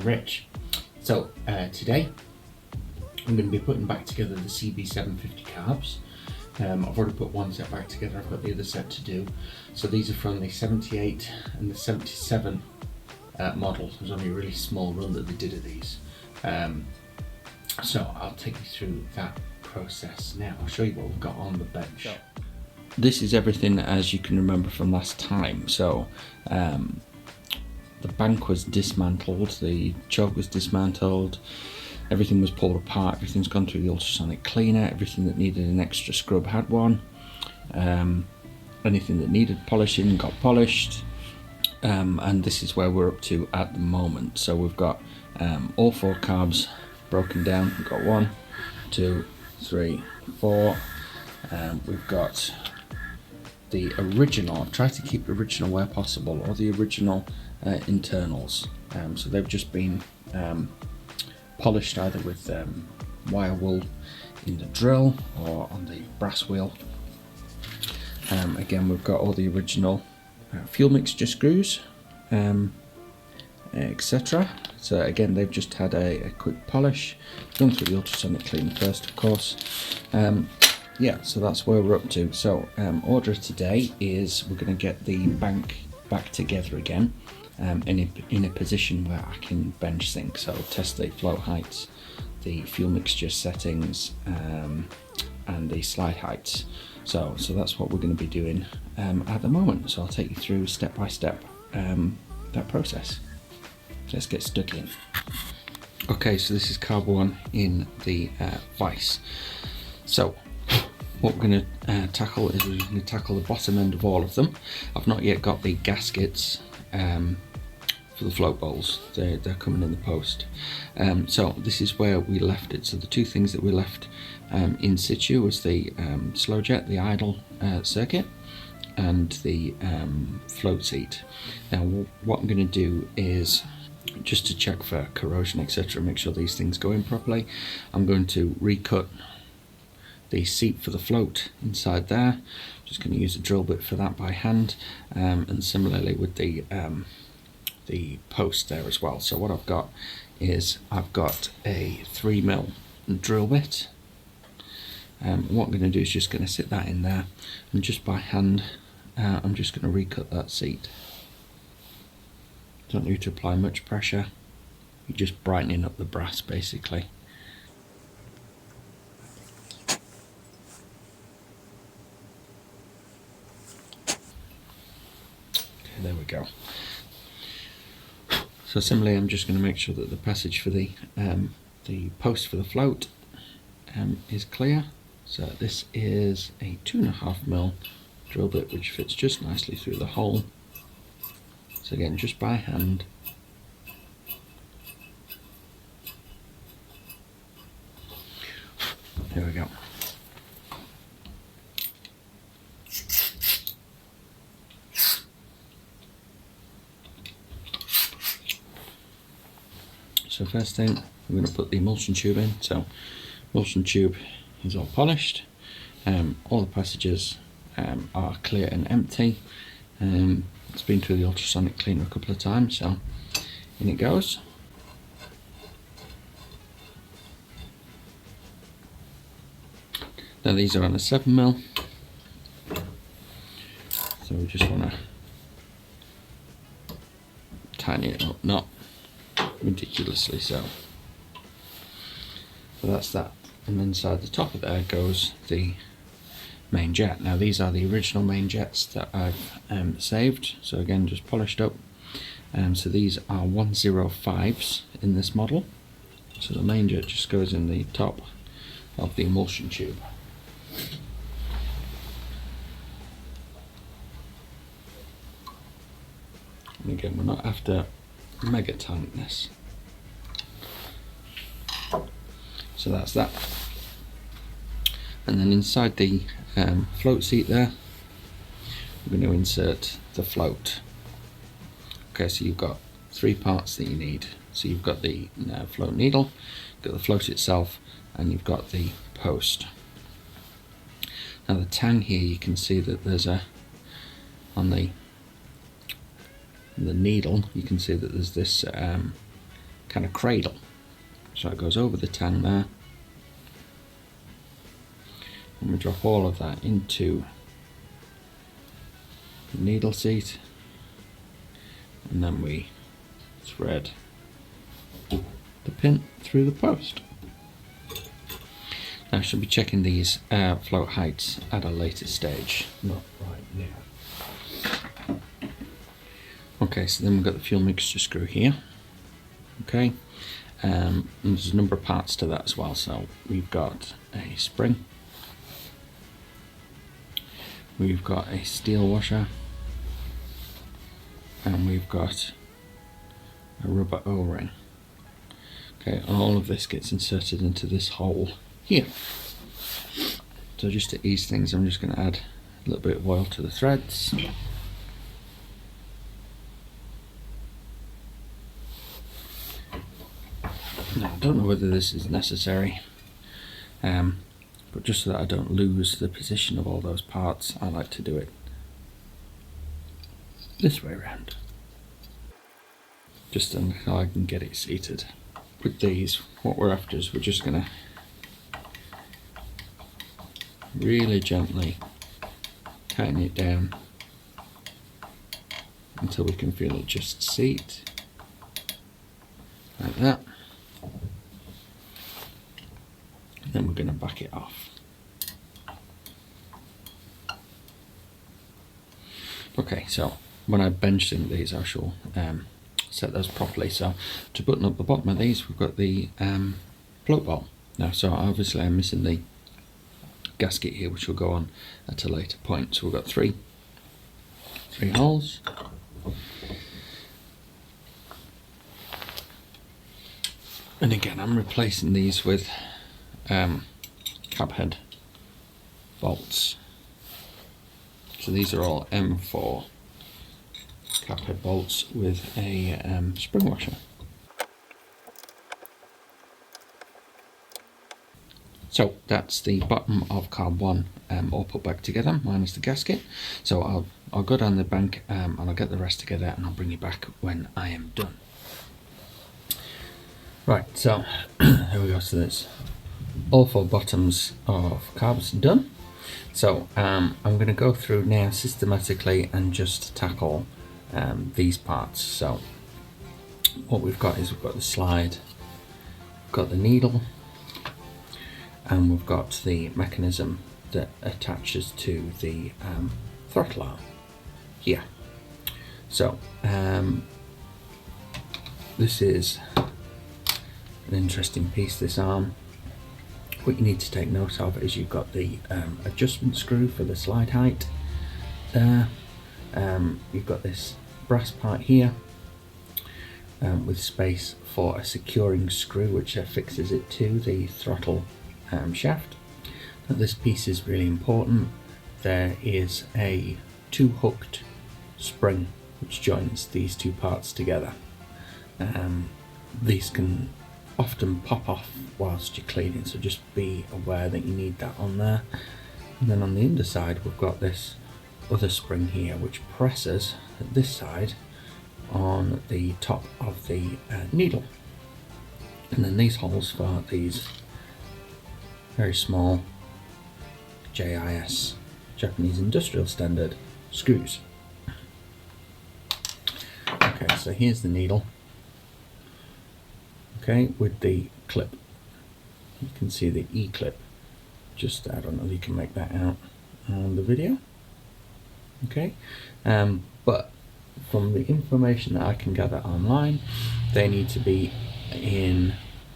Rich. So today I'm going to be putting back together the CB750 carbs. I've already put one set back together, I've got the other set to do. So these are from the 78 and the 77 model. There's only a really small run that they did of these. So I'll take you through that process now. I'll show you what we've got on the bench. This is everything as you can remember from last time. So the bank was dismantled, the choke was dismantled, everything was pulled apart, everything's gone through the ultrasonic cleaner, everything that needed an extra scrub had one, anything that needed polishing got polished, and this is where we're up to at the moment. So we've got all 4 carbs broken down. We've got 1, 2, 3, 4. We've got the original, I've tried to keep the original where possible, or the original internals. So they've just been polished either with wire wool in the drill or on the brass wheel. Again, we've got all the original fuel mixture screws, etc. So again, they've just had a quick polish, gone through the ultrasonic cleaner first, of course. Yeah, so that's where we're up to. So order today is we're going to get the bank back together again, in a position where I can bench sync. So test the float heights, the fuel mixture settings, and the slide heights. So that's what we're going to be doing at the moment. So I'll take you through step by step that process. Let's get stuck in. Okay, so this is carb 1 in the vise. So what we're going to tackle is we're going to tackle the bottom end of all of them. I've not yet got the gaskets for the float bowls. They're coming in the post. So this is where we left it. So the 2 things that we left in situ was the slow jet, the idle circuit, and the float seat. Now what I'm going to do is, just to check for corrosion, etc., make sure these things go in properly, I'm going to recut the seat for the float inside there. Just going to use a drill bit for that by hand, and similarly with the post there as well. So what I've got is I've got a 3mm drill bit. What I'm going to do is just going to sit that in there, and just by hand I'm just going to recut that seat. Don't need to apply much pressure, you're just brightening up the brass basically. Okay, there we go. So similarly, I'm just going to make sure that the passage for the post for the float is clear. So this is a 2.5mm drill bit which fits just nicely through the hole. So again, just by hand. There we go. So first thing, we're going to put the emulsion tube in. So emulsion tube is all polished. All the passages are clear and empty. It's been through the ultrasonic cleaner a couple of times, so in it goes. Now these are on a 7mm, so we just want to tighten it up, not ridiculously so. So that's that, and inside the top of there goes the main jet. Now these are the original main jets that I've saved, so again just polished up. So these are 105s in this model. So the main jet just goes in the top of the emulsion tube. And again, we're not after mega tightness. So that's that. And then inside the float seat there, we're going to insert the float. Okay, so you've got 3 parts that you need. So you've got the float needle, you've got the float itself, and you've got the post. Now the tang here, you can see that there's on the needle, you can see that there's this kind kind of cradle. So it goes over the tang there, and we drop all of that into the needle seat, and then we thread the pin through the post. Now I should be checking these float heights at a later stage, not right now. Okay, so then we've got the fuel mixture screw here. Okay, and there's a number of parts to that as well. So we've got a spring, we've got a steel washer, and we've got a rubber O-ring. Okay, and all of this gets inserted into this hole here. So just to ease things, I'm just going to add a little bit of oil to the threads. Now, I don't know whether this is necessary, but just so that I don't lose the position of all those parts, I like to do it this way around, just so I can get it seated. With these, what we're after is we're just going to really gently tighten it down until we can feel it just seat, like that. And then we're going to back it off. Okay, so when I bench sink these, I shall set those properly. So to button up the bottom of these, we've got the float bowl. Now, so obviously I'm missing the gasket here, which will go on at a later point. So we've got three holes. And again, I'm replacing these with cab head bolts. So these are all M4 cab head bolts with a spring washer. So that's the bottom of carb 1 all put back together, minus the gasket. So I'll go down the bank and I'll get the rest together, and I'll bring you back when I am done. Right, so here we go. So there's all 4 bottoms of carbs done. So I'm going to go through now systematically and just tackle these parts. So what we've got is we've got the slide, we've got the needle, and we've got the mechanism that attaches to the throttle arm here. So this is an interesting piece, this arm. What you need to take note of is you've got the adjustment screw for the slide height there. You've got this brass part here with space for a securing screw which affixes it to the throttle shaft. Now, this piece is really important. There is a 2-hooked spring which joins these 2 parts together. These can often pop off whilst you're cleaning, so just be aware that you need that on there. And then on the underside we've got this other spring here which presses at this side on the top of the needle. And then these holes for these very small JIS, Japanese Industrial Standard screws. Okay, so here's the needle. Okay, with the clip. You can see the E-clip. Just, I don't know if you can make that out on the video. Okay, but from the information that I can gather online, they need to be in,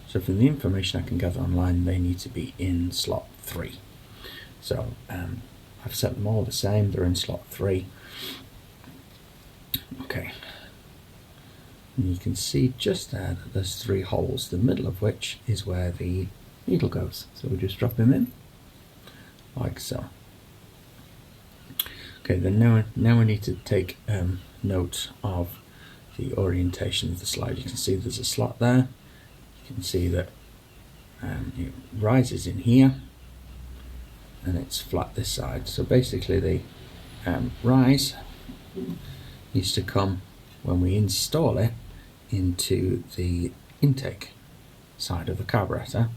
so from the information I can gather online, they need to be in slot 3. So I've set them all the same, they're in slot 3. Okay. And you can see just there that there's 3 holes, the middle of which is where the needle goes. So we just drop them in, like so. Okay, then now we need to take note of the orientation of the slide. You can see there's a slot there. You can see that it rises in here and it's flat this side. So basically the rise needs to come when we install it into the intake side of the carburetor,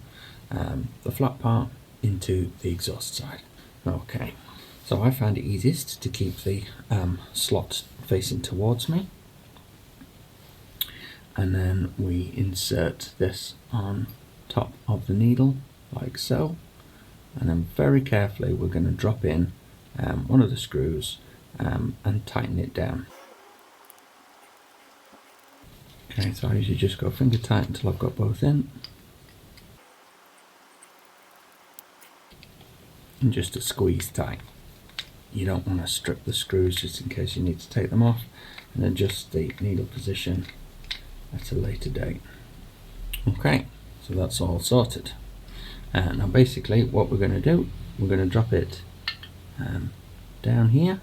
the flat part into the exhaust side. Okay, so I found it easiest to keep the slot facing towards me, and then we insert this on top of the needle like so, and then very carefully we're going to drop in one of the screws and tighten it down. Okay, so I usually just go finger tight until I've got both in, and just a squeeze tight. You don't want to strip the screws just in case you need to take them off, and adjust the needle position at a later date. Okay, so that's all sorted. Now basically what we're going to do, we're going to drop it down here,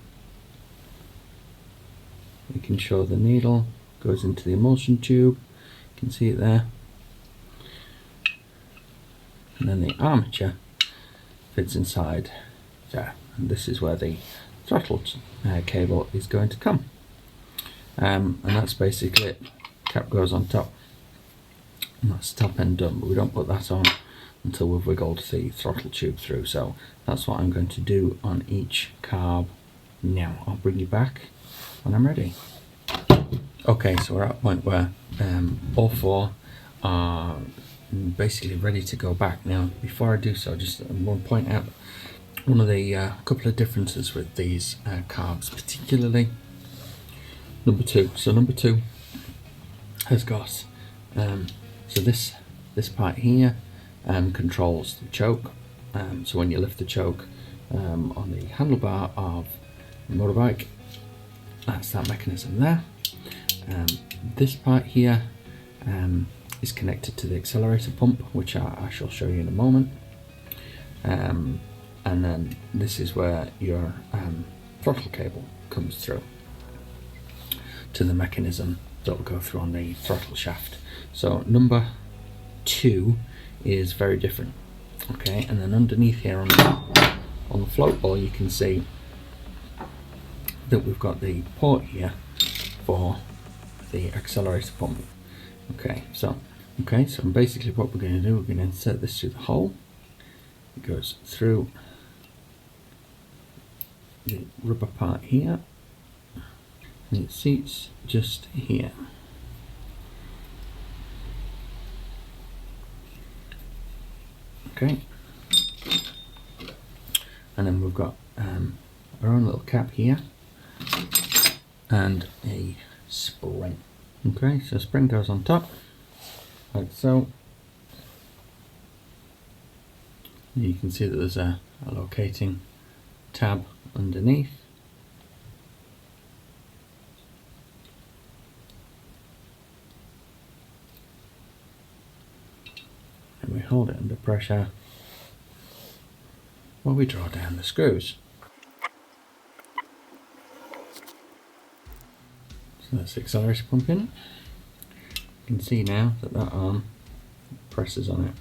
making sure the needle goes into the emulsion tube. You can see it there, and then the armature fits inside there, and this is where the throttle cable is going to come, and that's basically it. Cap goes on top, and that's top end done, but we don't put that on until we've wiggled the throttle tube through. So that's what I'm going to do on each carb now. I'll bring you back when I'm ready. Okay, so we're at a point where all four are basically ready to go back. Now before I do so, just want to point out one of the couple of differences with these carbs, particularly number two. So number two has got so this part here controls the choke. So when you lift the choke on the handlebar of the motorbike, that's that mechanism there. This part here is connected to the accelerator pump, which I shall show you in a moment. And then this is where your throttle cable comes through to the mechanism that will go through on the throttle shaft. So number two is very different. Okay, and then underneath here on the float ball, you can see that we've got the port here for the accelerator pump. Okay, so basically what we're going to do, we're going to insert this through the hole. It goes through the rubber part here, and it seats just here. Okay, and then we've got our own little cap here and a spring. Okay, so spring goes on top like so. You can see that there's a locating tab underneath. And we hold it under pressure while we draw down the screws. So that's the accelerator pump in. You can see now that that arm presses on it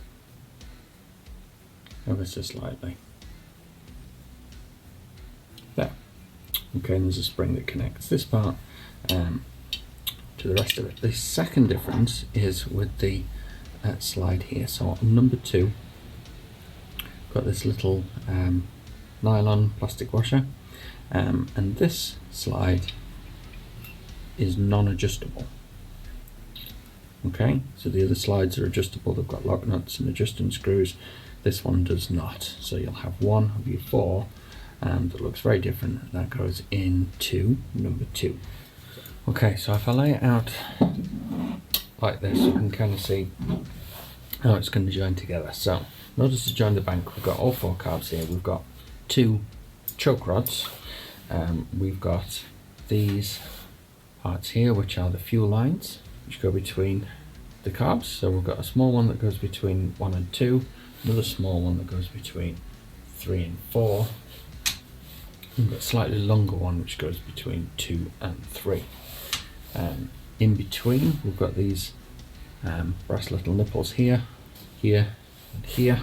ever so slightly. There. Okay, and there's a spring that connects this part to the rest of it. The second difference is with the slide here. So on number two, got this little nylon plastic washer, and this slide is non-adjustable. Okay, so the other slides are adjustable, they've got lock nuts and adjusting screws. This one does not, so you'll have one of your four that looks very different. That goes into number two. Okay, so if I lay it out like this, you can kind of see how it's going to join together. So in order to join the bank, we've got all four carbs here. We've got two choke rods, we've got these parts here, which are the fuel lines, which go between the carbs. So we've got a small one that goes between 1 and 2, another small one that goes between 3 and 4. We've got a slightly longer one which goes between 2 and 3. In between, we've got these brass little nipples here, here, and here.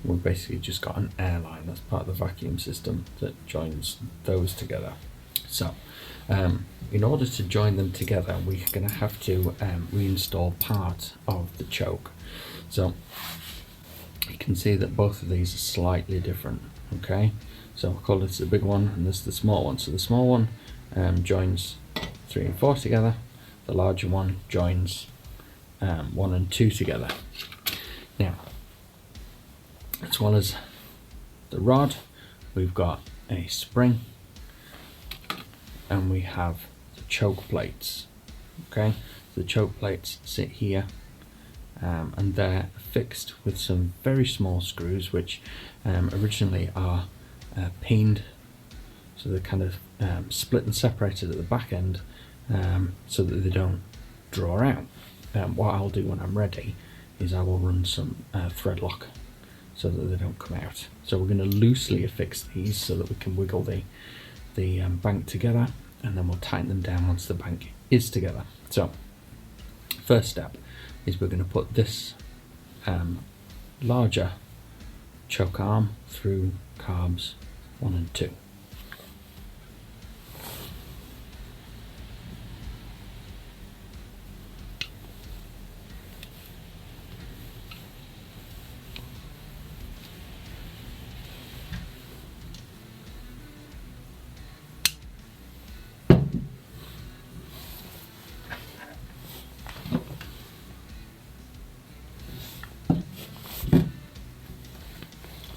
We've basically just got an air line. That's part of the vacuum system that joins those together. So in order to join them together, we're going to have to reinstall part of the choke. So you can see that both of these are slightly different. Okay, so I'll call this the big one and this the small one. So the small one joins 3 and 4 together. The larger one joins 1 and 2 together. Now, as well as the rod, we've got a spring and we have the choke plates. Okay, the choke plates sit here and they're fixed with some very small screws, which originally are peened, so they're kind of split and separated at the back end so that they don't draw out. What I'll do when I'm ready is I will run some thread lock so that they don't come out. So we're going to loosely affix these so that we can wiggle the bank together, and then we'll tighten them down once the bank is together. So first step is we're going to put this larger choke arm through carbs 1 and 2.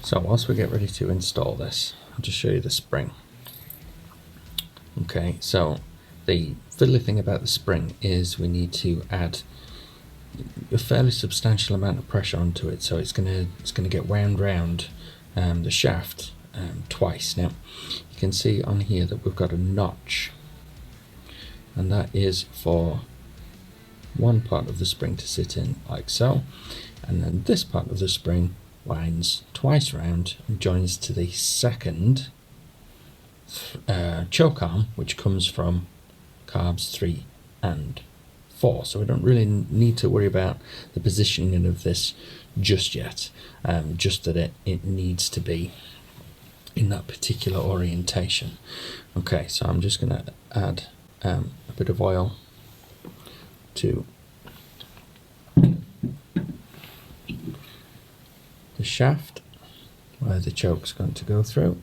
So whilst we get ready to install this, I'll just show you the spring. Okay, so the fiddly thing about the spring is we need to add a fairly substantial amount of pressure onto it, so it's gonna get wound round the shaft twice. Now you can see on here that we've got a notch, and that is for one part of the spring to sit in like so, and then this part of the spring winds twice round and joins to the second choke arm, which comes from carbs 3 and 4. So we don't really need to worry about the positioning of this just yet, just that it needs to be in that particular orientation. Okay, so I'm just going to add a bit of oil to the shaft where the choke's going to go through.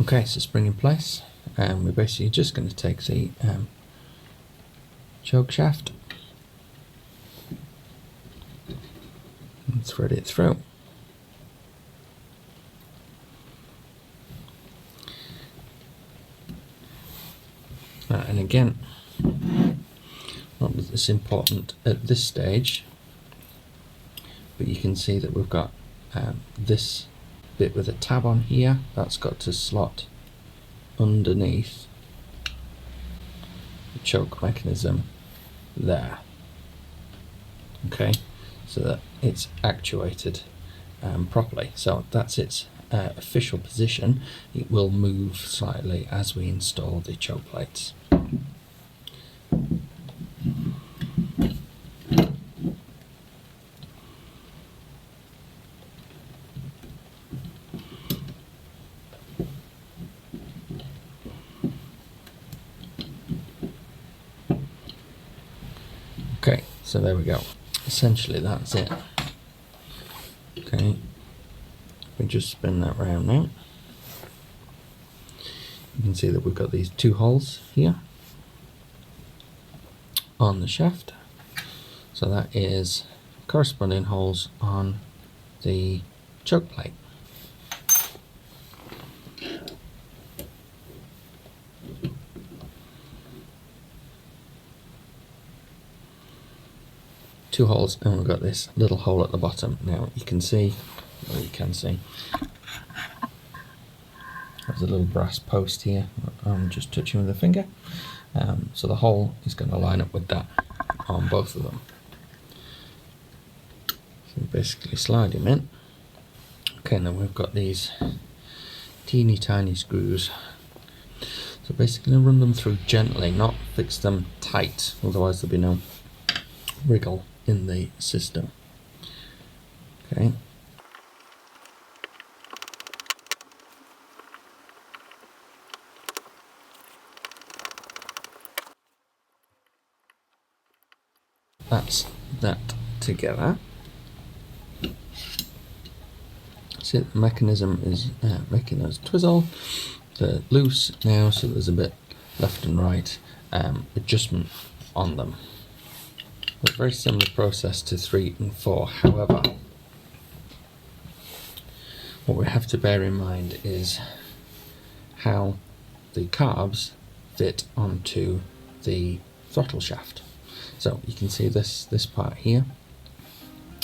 Okay, so spring in place, and we're basically just going to take the choke shaft and thread it through. And again, not that it's important at this stage, but you can see that we've got this bit with a tab on here that's got to slot underneath the choke mechanism there. Okay, so that it's actuated properly. So that's its official position. It will move slightly as we install the choke plates. Okay, so there we go. Essentially that's it. Okay, we just spin that round now. You can see that we've got these 2 holes here on the shaft. So that is corresponding holes on the choke plate. Two holes, and we've got this little hole at the bottom. Now you can see, well, you can see, there's a little brass post here. I'm just touching with a finger. So the hole is going to line up with that on both of them. So basically slide him in. Okay, now we've got these teeny tiny screws. So basically run them through gently, not fix them tight, otherwise there'll be no wriggle in the system. Okay. that's that together. See, the mechanism is making those twizzle. They're loose now, so there's a bit left and right adjustment on them. A very similar process to 3 and 4. However, what we have to bear in mind is how the carbs fit onto the throttle shaft. So you can see this part here.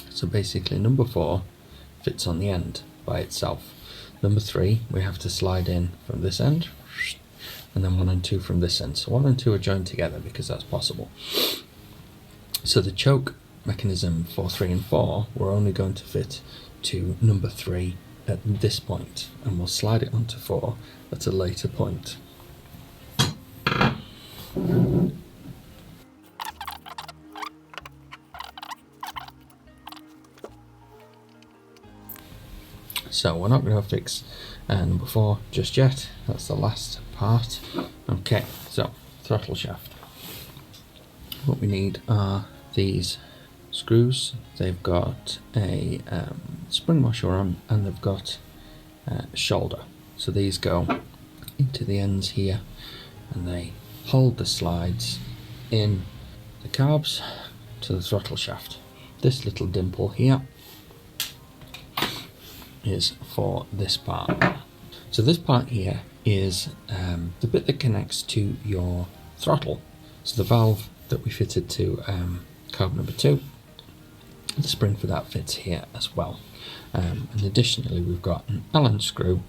So basically number 4 fits on the end by itself. Number 3 we have to slide in from this end, and then 1 and 2 from this end. So 1 and 2 are joined together because that's possible. So the choke mechanism for 3 and 4, we're only going to fit to number 3 at this point, and we'll slide it onto 4 at a later point. So we're not going to fix number 4 just yet, that's the last part. Okay, so throttle shaft. What we need are these screws. They've got a spring washer on, and they've got a shoulder. So these go into the ends here, and they hold the slides in the carbs to the throttle shaft. This little dimple here is for this part. So this part here is the bit that connects to your throttle. So the valve that we fitted to carb number 2, the spring for that fits here as well. And additionally we've got an Allen screw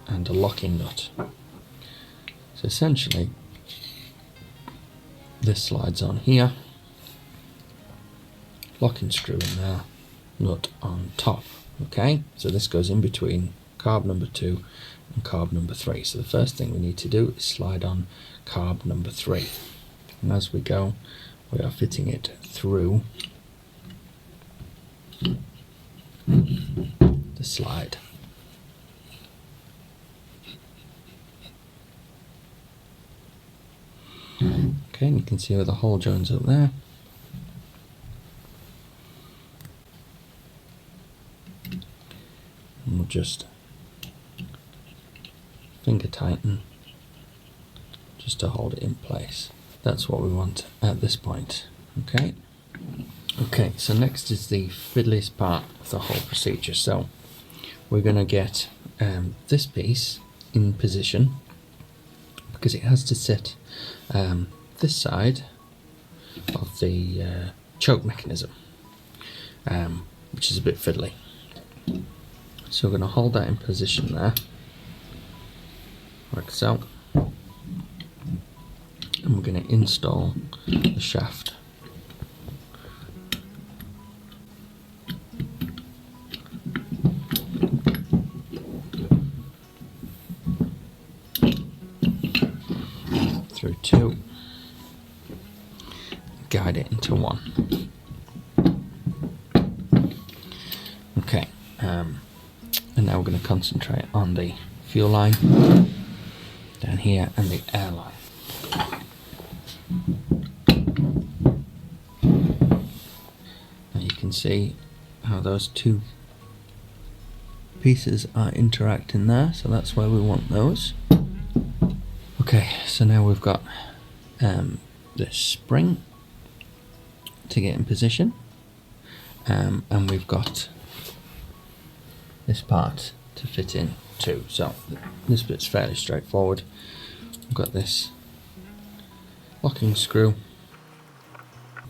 and a locking nut. So essentially this slides on here, locking screw in there, nut on top. Okay, so this goes in between carb number 2 and carb number 3. So the first thing we need to do is slide on carb number 3. And as we go, we are fitting it through the slide. Okay, and you can see where the hole joins up there. And we'll just finger tighten just to hold it in place. That's what we want at this point. Okay, so next is the fiddliest part of the whole procedure. So we're going to get this piece in position, because it has to sit this side of the choke mechanism, which is a bit fiddly. So we're going to hold that in position there, like so, and we're going to install the shaft. Through 2, guide it into 1. Okay, and now we're going to concentrate on the fuel line down here and the air line. Now you can see how those two pieces are interacting there, so that's where we want those. Okay, so now we've got this spring to get in position, and we've got this part to fit in too. So this bit's fairly straightforward. We've got this locking screw,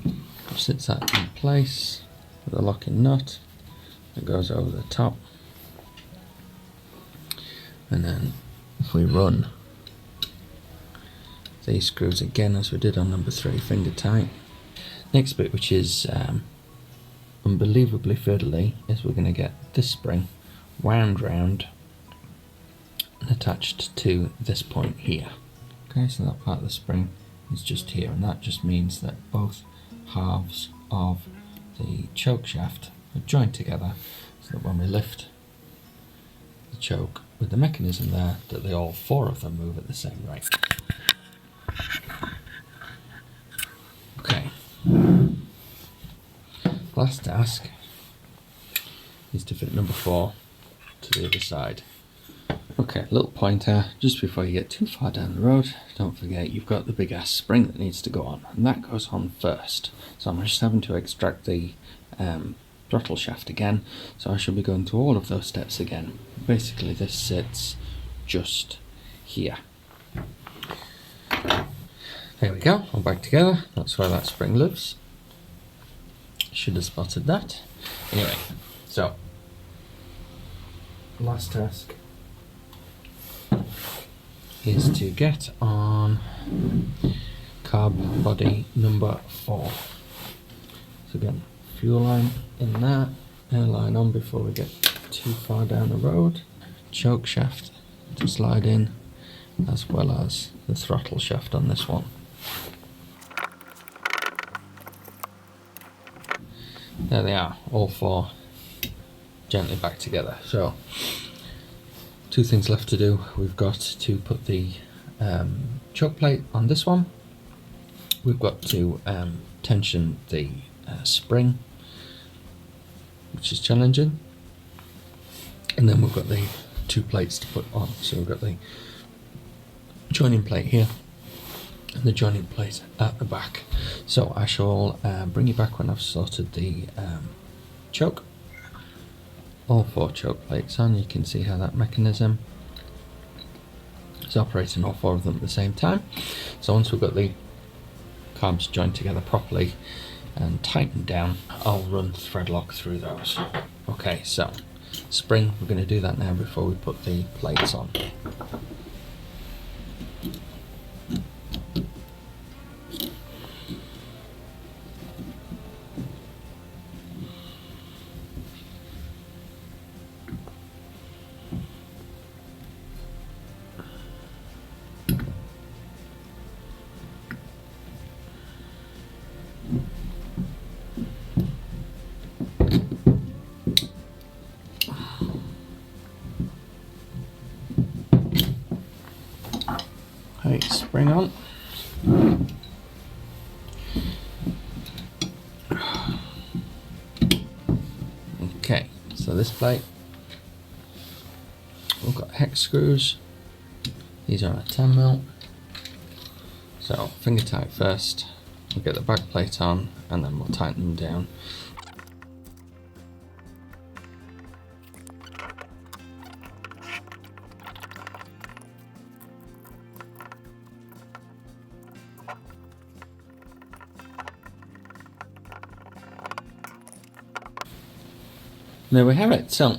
which sits that in place with a locking nut that goes over the top, and then if we run these screws again as we did on number 3, finger tight. Next bit, which is unbelievably fiddly, is we're going to get this spring wound round and attached to this point here. Okay, so that part of the spring is just here, and that just means that both halves of the choke shaft are joined together, so that when we lift the choke with the mechanism there, that they all 4 of them move at the same rate. Okay, last task is to fit number 4 to the other side. Okay, little pointer, just before you get too far down the road, don't forget you've got the big ass spring that needs to go on, and that goes on first. So I'm just having to extract the throttle shaft again, so I should be going through all of those steps again. Basically this sits just here. There we go, all back together. That's where that spring lives. Should have spotted that. Anyway, so last task is to get on carb body number 4. So again, fuel line in there, air line on before we get too far down the road, choke shaft to slide in, as well as the throttle shaft on this one. There they are, all 4 gently back together. So 2 things left to do. We've got to put the choke plate on this one. We've got to tension the spring, which is challenging. And then we've got the 2 plates to put on. So we've got the joining plate here and the joining plate at the back. So I shall bring you back when I've sorted the choke. All 4 choke plates on. You can see how that mechanism is operating, all 4 of them at the same time. So once we've got the carbs joined together properly and tightened down, I'll run thread lock through those. Okay, so spring, we're going to do that now before we put the plates on. Hey, spring on. Okay, so this plate, we've got hex screws. These are on a 10mm. So finger tight first. We'll get the back plate on and then we'll tighten them down. There we have it. So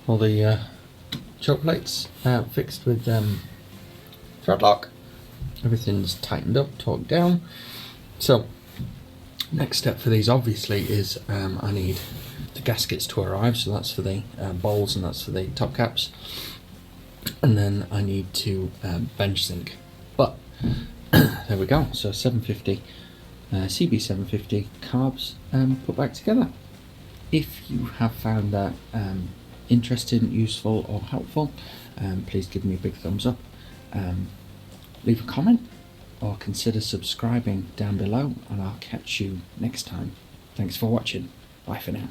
all the choke plates fixed with thread lock. Everything's tightened up, torqued down. So next step for these obviously is I need the gaskets to arrive. So that's for the bowls and that's for the top caps. And then I need to bench sink. But there we go. So 750 CB750 carbs put back together. If you have found that interesting, useful or helpful, please give me a big thumbs up. Leave a comment or consider subscribing down below and I'll catch you next time. Thanks for watching. Bye for now.